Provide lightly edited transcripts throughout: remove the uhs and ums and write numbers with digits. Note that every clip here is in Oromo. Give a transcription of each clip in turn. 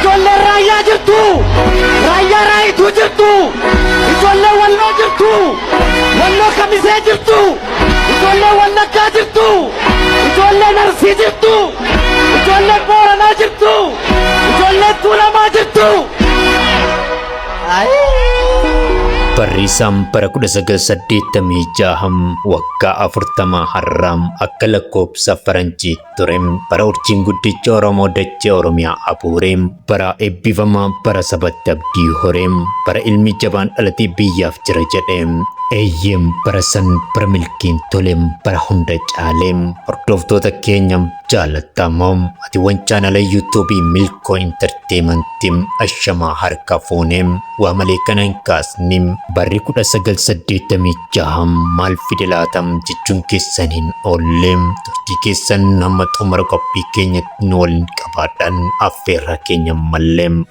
ijoollee raayyaa jirtu, raayyaa raayituu jirtu, ijoollee walloo jirtu, walloo kamisee jirtu, ijoollee wallaggaa jirtu, ijoollee narsii jirtu, ijoollee booranaa jirtu, ijoollee tuulamaa jirtu. Barriisaan bara 1986 waggaa 40 har'aam akka lakkoobsa faranjii turem bara urjiin guddicha Oromoo dachee Oromiyaa abuureem bara eebbifamaa bara sabatti abdii horeem bara ilmi jabaan dhalatee biyyaaf jira jedheem eeyyeem bara san bara milkiin toleem bara hunda caaleem hordoftoota keenyam jaallatamoom atiiwwan chaanala yuutuubii Milkoo Intarteementii ashamaa harka fuuneem waa malee kanan kaasnim barri 1986 maal fide laatam jechuun keessan hin oolleem turtii keessan nama xumura qophii keenyatti nu waliin qabaadhaan affeerra keenya malleem.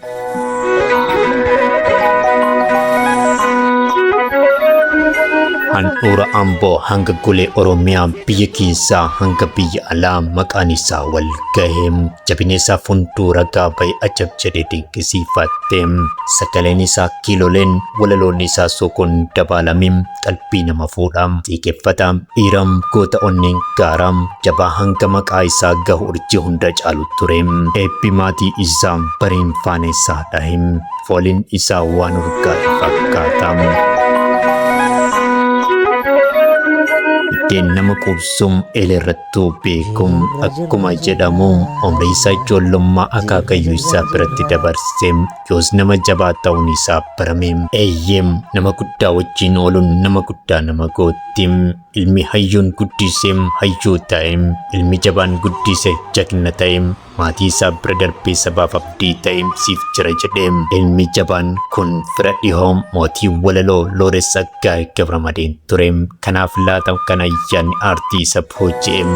Handhuura Amboo hanga golee Oromiyaa biyya keessaa hanga biyya alaa maqaan isaa wal gaheem jabineessaa funduura gaabai ajab jedhee dinqisiifatteem sagaleen isaa kiiloleen walaloonni isaa sokoon dabaalamim qalbii nama fuudhaam xiiqeffataam dhiiram goota onneen gaaraam jabaa hanga maqaa isaa gahu urjii hunda caalu tureem eebbi maatii isaa bariin faana isaa dhahim fooliin isaa waan urgaa fakkaataam. nama qubsum eleerrattuu beekum akkuma jedhamu umrii isaa ijoollummaa akaakayyuu isaa biratti dabarseem yoos nama jabaa ta'uun isaa barameem eeyyeem nama guddaa wajjin ooluun nama guddaa nama goottiim ilmi hayyuun guddiseem hayyuu ta'eem ilmi jabaan guddise jagna ta'eem maatii isaa bira darbee sabaaf abdii ta'eem siif jira jedheem ilmi jabaan kun fira dhihoom mootii walaloo Looreessaa Gaa'ee Gabramadeen tureem kanaaf laata kana ayyaanni aartii isa booji'eem.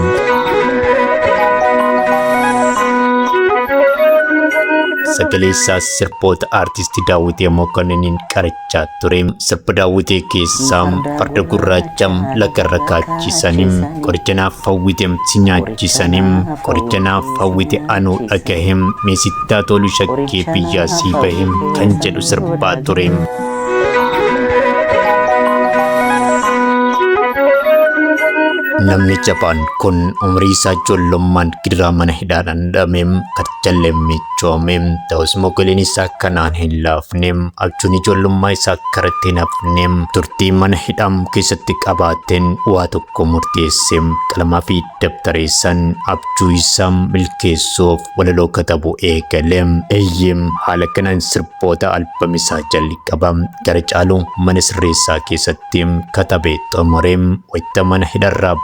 Sagalee isaa sirboota aartistii Daawitee Mokonniiniin qarachaa tureem sirba Daawitee keessaa farda gurraacham lagarra kaachisaniim qoricha naaf hawwiteem si nyaachisaniim qoricha naaf hawwite anuu dhagaheem meesittaa tolu shakkee biyyaa sii baheem kan jedhu sirbaa tureem. Namni jabaan kun umrii isaa ijoollummaan gidiraa mana hidhaadhaan dhameem karjalleem michoomeem ta'us mogoleen isaa kanaan hin laafneem abjuun ijoollummaa isaa karatti hin hafneem turtii mana hidhaam keessatti qabaateen waa tokko murteesseem qalamaa fi dabtareessan abjuu isaa milkeessuuf walaloo katabu eegaleem eeyyeem haala kanaan sirboota albam isaa jalqabam gara caaluu mana sirreessaa keessatti katabee xumureem wayita mana hidharraa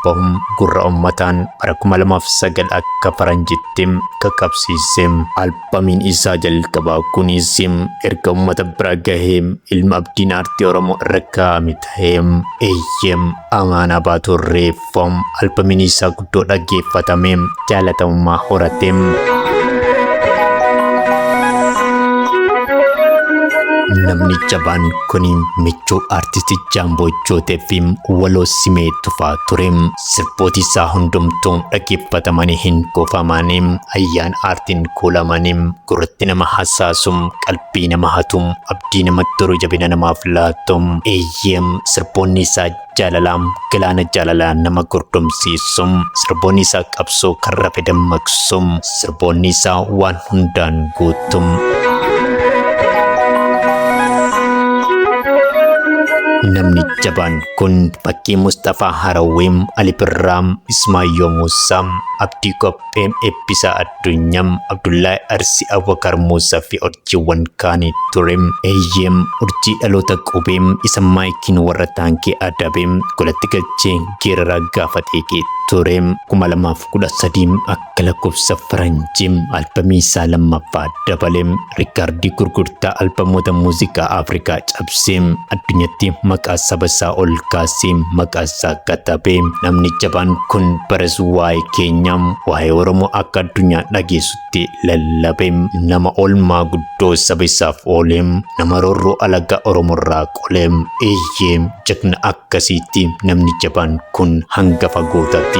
gurra ummataan bara 2009 akka faranjitti kakabsiiseem albamiin isaa jalqabaa kunis erga ummata bira gaheem ilma abdiin aartii Oromoo irra kaa'ame ta'eem eeyyeem amaanaa baatu reeffaam albamiin isaa guddoo dhaggeeffatameem jaalatamummaa horateem. Namni jabaan kun michuu aartistii Jaamboo Jooteefiim waloo simee tufaa tureem sirbooti isaa hundumtuu dhaggeeffatamanii hin kuufamaniim ayyaan aartiin kuulamaniim gurratti nama hasaasum qalbii nama hatum abdii namatti toru jabina namaaf laatum eeyyeem sirboonni isaa jaalalaam galaana jaalalaa nama gordomsiisum sirboonni isaa qabsoo karra dammaqsum sirboonni isaa waan hundaan guutum. Namni jabaan kun fakkii Mustafaa Haraweem Ali Birraam Ismaayyoo Muusaam Abdii Qopheem Eebbisaa Addunyaam Abdullaahi Arsii Abubakar Muusaa fi urjiiwwan kaanii tureem eeyyeem urjii dhaloota qubeem isa maayikiin warra taankee adabeem golatti galchee geeraraa gaafatee tureem 2013 akka lakkoofsa faranjiim albamii isaa lammaffaa dabaleem riikaardii gurgurtaa albamoota muuziqaa Afrikaa cabseem addunyatti maqaa saba isaa ol kaaseem maqaa isaa katabeem namni jabaan kun baras waa'ee keenyaam waa'ee Oromoo akka addunyaa dhageessutti lallabeem nama oolmaa guddoo saba isaaf ooleem nama roorroo alagaa Oromoorraa qoleem eeyyeem jagna akkasiitti namni jabaan kun hanga fagootaatti.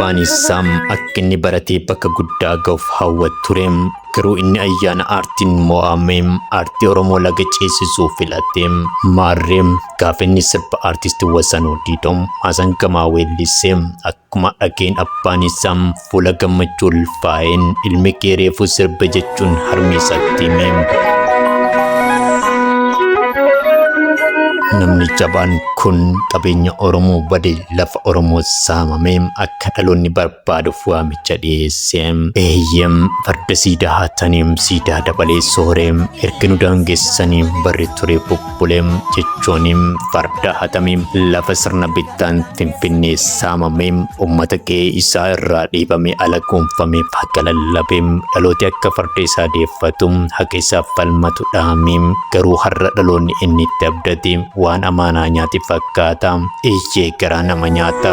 abbaan isaa akka inni baratee bakka guddaa ga'uuf hawwa ture. Garuu inni ayyaana aartiin mo'amee aartii Oromoo laga ceesisuu filate. Maarree gaafa inni sirba aartistii Wasanoo Diidoo Maasangamaa weellisee akkuma dhageen abbaan isaa fuula gammachuu ulfaa'een ilmi kee reefuu sirba jechuun harmee isaatti hime. Namni jabaan kun qabeenya Oromoo bade lafa Oromoo saamamee akka dhaloonni barbaaduuf waamicha dhiyeesse. Eeyyam farda siidaa haataniim siidaa dabalee sooreem erga nu daangessanii barri ture bubbuleem jechuunim farda hatamiim lafa sirna bittaan Finfinnee saamameem uummata qe'ee isaa irraa dhiibamee ala kuunfamee haqa lallabeem dhalooti akka farda isaa deeffatuum haqa isaaf falmatu dhaameem garuu har'a dhaloonni inni itti abdate waan amaanaa nyaati fakkaata. Iyyee garaa nama nyaata.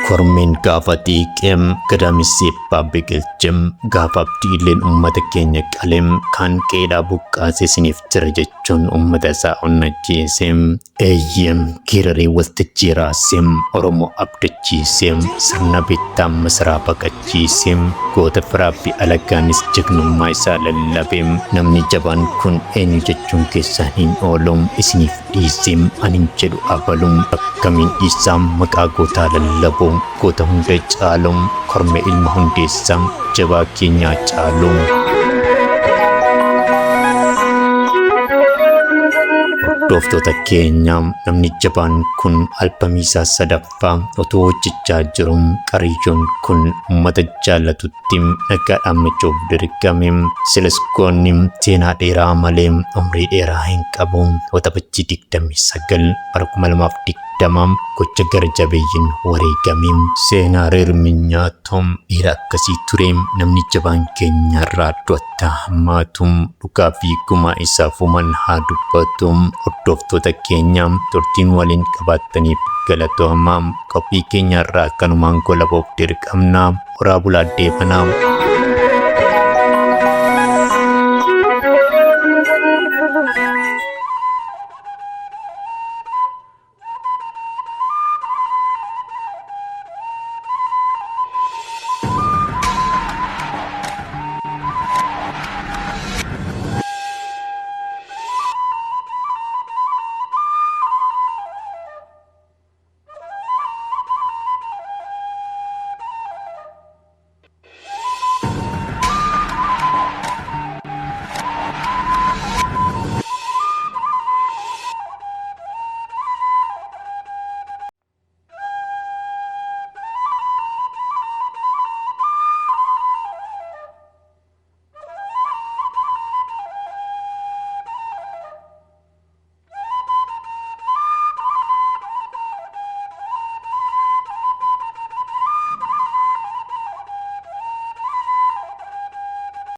Kormeen gaafa xiiqeem gadaamisi abbaa biqilcheem gaafa abdiileen uummata keenya qaleem kan qeedhaa buqqaase isiniif jira jechuun uummata isaa onnachiiseem. Eeyyeem kiiraree waltajjii raaseem Oromoo abdachiiseem sirna bittaa masaraa baqachiiseem goota firaa fi alagaanis jagnummaa isaa lallabeem. Namni jabaan kun eenyu jechuun keessaan hin oolum isiniif dhiiseem anin jedhu abalum akkamiin dhiisaam maqaa gootaa lallabuum goota hunda caalum korme ilma hundeessaam jabaa keenyaa caalum. Hordoftoota keenya namni jabaan kun albamii isaa sadaffaa otoo hojjechaa jiru qariyyoon kun uummata jaallatutti nagaadhaan machuuf dirqame. Silaskoonni seenaa dheeraa malee umrii dheeraa hin qabu. Waxabajjii 29 bara 2020 gocha gara jabeeyyiin wareegame. Seenaa reerminyaatoom dhiira akkasii ture namni jabaan keenyarraa du'atta hammaatum dhugaa fi gumaa isaaf uuman haa dubbatu. Hordoftoota keenya turtiin waliin qabaataniif galatoomaa. Qophii keenyarraa kanumaan goolaboof dirqamna. Horaa bulaa deebanaa.